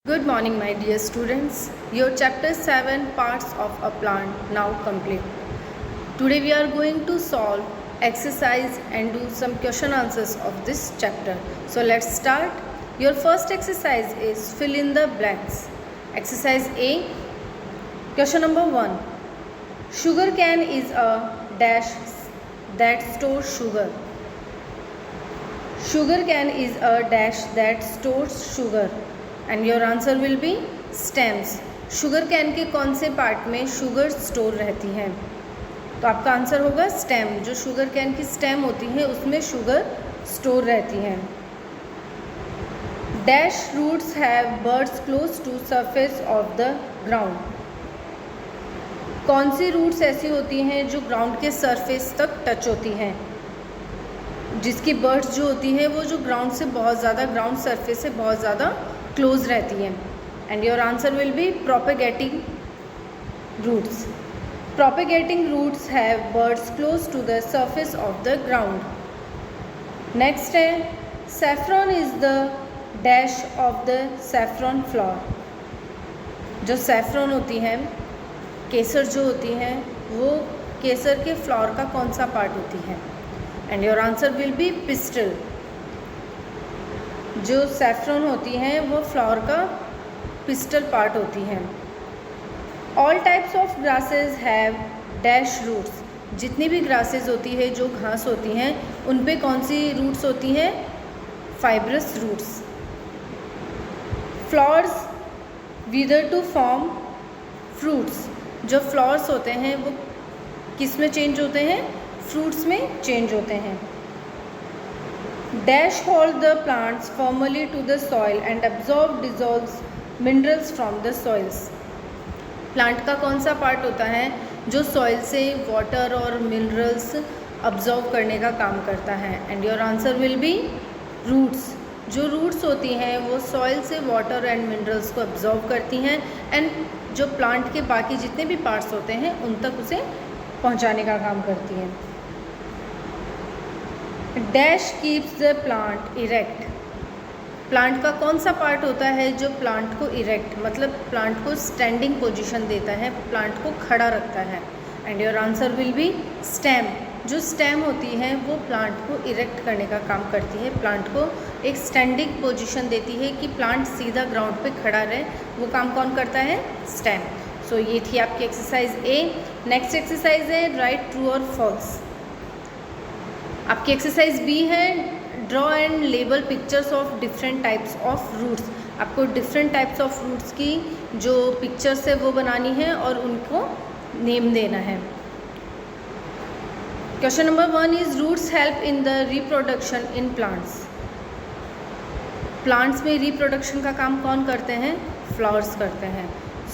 Good morning, my dear students. Your chapter 7 parts of a plant now complete. Today we are going to solve exercise and do some question answers of this chapter. So let's start. Your first exercise is fill in the blanks. Exercise A. Question number 1. Sugar cane is a dash that stores sugar. Sugar cane is a dash that stores sugar. And your answer will B stems. Sugar cane के कौन से part में sugar store रहती है? तो आपका answer होगा stem. जो शुगर कैन की स्टेम होती है उसमें शुगर स्टोर रहती है. Dash roots have birds close to surface of the ground. कौन सी रूट्स ऐसी होती हैं जो ग्राउंड के सरफेस तक टच होती हैं, जिसकी बर्ड्स जो होती हैं वो जो ग्राउंड से बहुत ज़्यादा, ग्राउंड सरफेस से बहुत ज़्यादा क्लोज रहती है. And your answer will be propagating roots. Propagating roots have birds close to the surface of the ground. Next है saffron is the dash of the saffron flower. जो सैफ्रॉन होती है, केसर जो होती है, वो केसर के फ्लावर का कौन सा पार्ट होती है? And your answer will be pistil. जो सैफ्रॉन होती है वो फ्लावर का पिस्टल पार्ट होती है. All types of grasses have dash roots. जितनी भी ग्रासेस होती है, जो घास होती हैं, उन पे कौन सी रूट्स होती हैं? Fibrous roots. Flowers wither to form fruits. जो फ्लावर्स होते हैं वो किस में चेंज होते हैं? फ्रूट्स में चेंज होते हैं. Dash hold the plants formally to the soil and absorb dissolves minerals from the soils. Plant का कौन सा पार्ट होता है जो सॉइल से वाटर और मिनरल्स अब्जॉर्व करने का काम करता है? And your answer will be roots. जो रूट्स होती हैं वो सॉइल से वाटर एंड मिनरल्स को अब्जॉर्व करती हैं एंड जो प्लांट के बाकी जितने भी पार्ट्स होते हैं उन तक उसे पहुंचाने का काम करती हैं. Dash keeps the plant erect. Plant का कौन सा पार्ट होता है जो प्लांट को इरेक्ट, मतलब प्लांट को स्टैंडिंग पोजीशन देता है, प्लांट को खड़ा रखता है? And your answer will B stem. जो स्टेम होती है वो प्लांट को इरेक्ट करने का काम करती है, प्लांट को एक स्टैंडिंग पोजीशन देती है कि प्लांट सीधा ग्राउंड पे खड़ा रहे. वो काम कौन करता है? स्टेम. सो ये थी आपकी एक्सरसाइज ए. नेक्स्ट एक्सरसाइज है राइट ट्रू और फॉल्स. आपकी एक्सरसाइज बी है draw and label pictures of different types of roots. आपको डिफरेंट टाइप्स ऑफ रूट्स की जो पिक्चर्स है वो बनानी है और उनको नेम देना है. Question number 1 is roots help in the reproduction in plants. Plants में रिप्रोडक्शन का काम कौन करते हैं? फ्लावर्स करते हैं.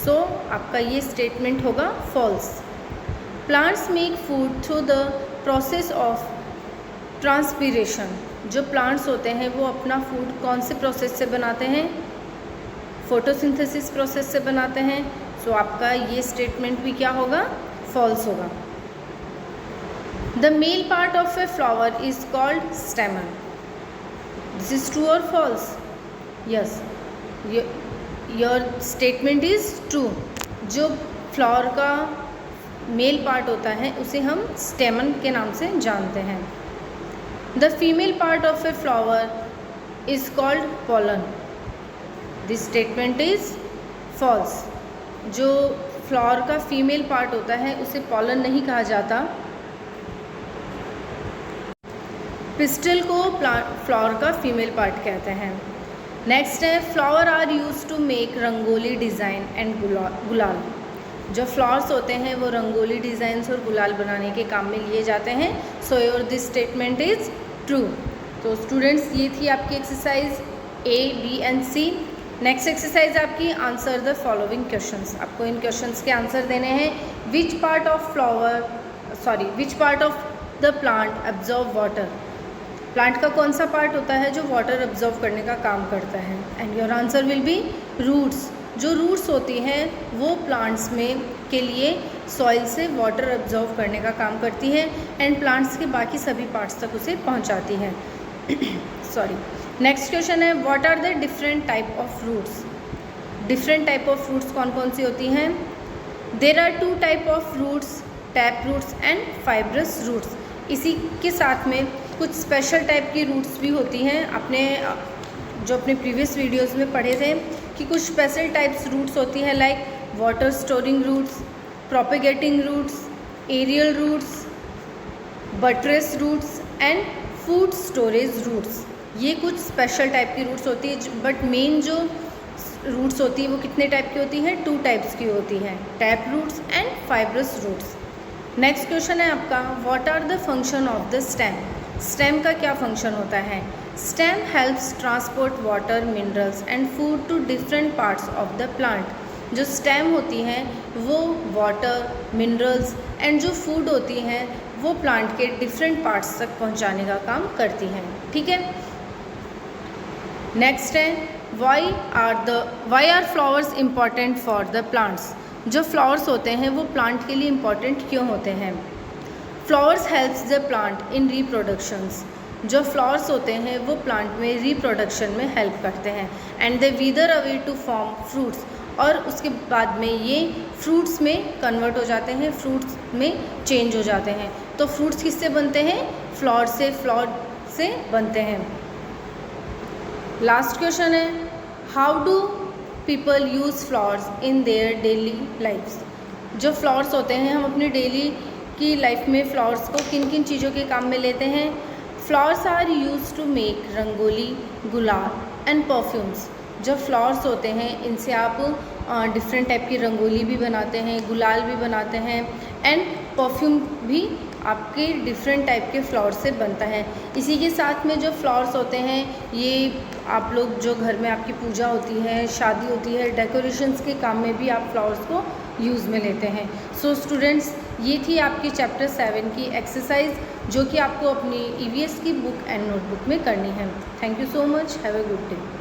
सो आपका ये स्टेटमेंट होगा false. Plants make food through the process of transpiration. जो प्लांट्स होते हैं वो अपना फूड कौन से प्रोसेस से बनाते हैं? फोटोसिंथेसिस प्रोसेस से बनाते हैं. सो आपका ये स्टेटमेंट भी क्या होगा? फॉल्स होगा. The male part of a flower is called stamen. This is true और false? Yes, your statement is true. जो फ्लावर का मेल पार्ट होता है उसे हम स्टेमन के नाम से जानते हैं. The female part of a flower is called pollen. This statement is false. जो फ्लावर का फीमेल पार्ट होता है उसे पॉलन नहीं कहा जाता. पिस्टल को फ्लावर का फीमेल पार्ट कहते हैं. नेक्स्ट है flower are use to make rangoli design and gulal. जो फ्लावर्स होते हैं वो रंगोली डिज़ाइंस और गुलाल बनाने के काम में लिए जाते हैं. So your this statement is true. तो स्टूडेंट्स ये थी आपकी exercise A, B and C. Next exercise आपकी आंसर द फॉलोइंग क्वेश्चंस. आपको इन क्वेश्चंस के आंसर देने हैं. Which part of the plant absorb water. Plant का कौन सा पार्ट होता है जो वाटर एब्जॉर्व करने का काम करता है? And your answer will be roots. जो रूट्स होती हैं वो प्लांट्स में के लिए सॉइल से वाटर एब्जॉर्व करने का काम करती है एंड प्लांट्स के बाकी सभी पार्ट्स तक उसे पहुंचाती है. सॉरी. नेक्स्ट क्वेश्चन है what are the different type of roots. Different type of fruits कौन कौन सी होती हैं? There are 2 type of fruits, tap roots and fibrous roots. इसी के साथ में कुछ स्पेशल टाइप की रूट्स भी होती हैं। अपने प्रीवियस वीडियोस में पढ़े थे कि कुछ स्पेशल टाइप्स रूट्स होती हैं, like water storing roots, propagating roots, aerial roots, buttress roots and food storage roots. ये कुछ स्पेशल टाइप की रूट्स होती है, बट मेन जो रूट्स होती है वो कितने टाइप की होती हैं? 2 टाइप्स की होती हैं, tap roots and fibrous roots. Next question है आपका, what are the function of the stem? Stem का क्या फंक्शन होता है? Stem helps transport water, minerals and food to different parts of the plant. जो स्टेम होती हैं वो वाटर, मिनरल्स एंड जो फूड होती हैं वो प्लांट के डिफरेंट पार्ट्स तक पहुंचाने का काम करती हैं। ठीक है। नेक्स्ट है, why are flowers important for the plants? जो फ्लावर्स होते हैं वो प्लांट के लिए इम्पॉर्टेंट क्यों होते हैं? Flowers helps the plant in reproductions. जो फ्लावर्स होते हैं वो प्लांट में रिप्रोडक्शन में हेल्प करते हैं। And they wither away to form fruits, और उसके बाद में ये फ्रूट्स में कन्वर्ट हो जाते हैं, फ्रूट्स में चेंज हो जाते हैं। तो फ्रूट्स किससे बनते हैं? फ्लावर से बनते हैं। लास्ट क्वेश्चन है, how do people use flowers in their daily lifes? जो फ्लावर्स होते हैं हम अपनी डेली की लाइफ में फ्लावर्स को किन किन चीज़ों के काम में लेते हैं? Flowers are use to make rangoli, gulal and perfumes. जो फ्लावर्स होते हैं इनसे आप डिफरेंट टाइप की रंगोली भी बनाते हैं, गुलाल भी बनाते हैं एंड परफ्यूम भी आपके डिफरेंट टाइप के फ्लावर्स से बनता है। इसी के साथ में जो फ्लावर्स होते हैं ये आप लोग जो घर में आपकी पूजा होती है, शादी होती है, डेकोरेशंस के काम में भी आप फ्लावर्स को यूज़ में लेते हैं। सो स्टूडेंट्स, ये थी आपकी चैप्टर 7 की एक्सरसाइज जो कि आपको अपनी EVS की बुक एंड नोटबुक में करनी है। Thank you so much, have a good day.